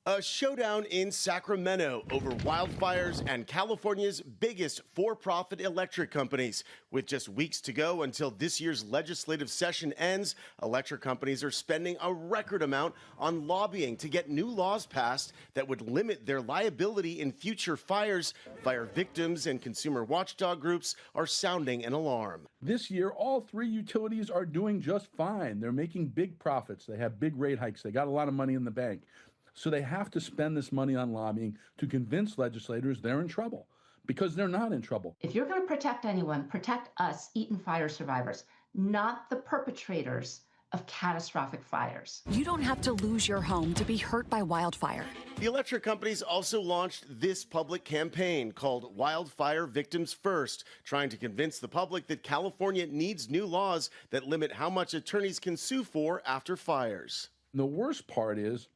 A showdown in Sacramento over wildfires and California's biggest for-profit electric companies. With just weeks to go until this year's legislative session ends, electric companies are spending a record amount on lobbying to get new laws passed that would limit their liability in future fires. Fire victims and consumer watchdog groups are sounding an alarm. This year, all three utilities are doing just fine. They're making big profits. They have big rate hikes. They got a lot of money in the bank. So they have to spend this money on lobbying to convince legislators they're in trouble, because they're not in trouble. If you're going to protect anyone, protect us, Eaton fire survivors, not the perpetrators of catastrophic fires. You don't have to lose your home to be hurt by wildfire. The electric companies also launched this public campaign called Wildfire Victims First, trying to convince the public that California needs new laws that limit how much attorneys can sue for after fires. The worst part is,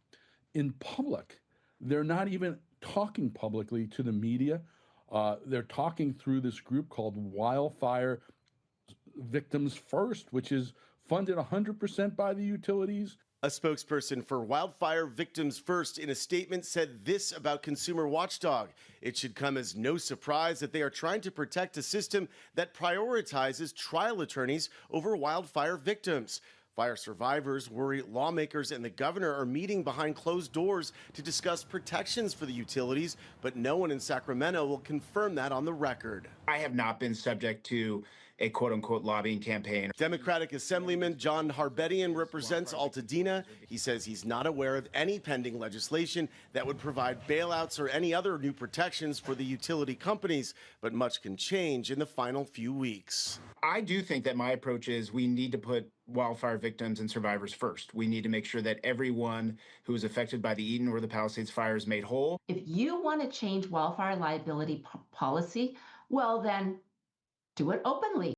in public, they're not even talking publicly to the media. They're talking through this group called Wildfire Victims First, which is funded 100% by the utilities. A spokesperson for Wildfire Victims First in a statement said this about Consumer Watchdog. It should come as no surprise that they are trying to protect a system that prioritizes trial attorneys over wildfire victims. Fire survivors worry lawmakers and the governor are meeting behind closed doors to discuss protections for the utilities, but no one in Sacramento will confirm that on the record. I have not been subject to a quote-unquote lobbying campaign. Democratic Assemblyman John Harbedian represents Altadena. He says he's not aware of any pending legislation that would provide bailouts or any other new protections for the utility companies, but much can change in the final few weeks. I do think that my approach is we need to put wildfire victims and survivors first. We need to make sure that everyone who is affected by the Eaton or the Palisades fire is made whole. If you want to change wildfire liability policy, well then do it openly.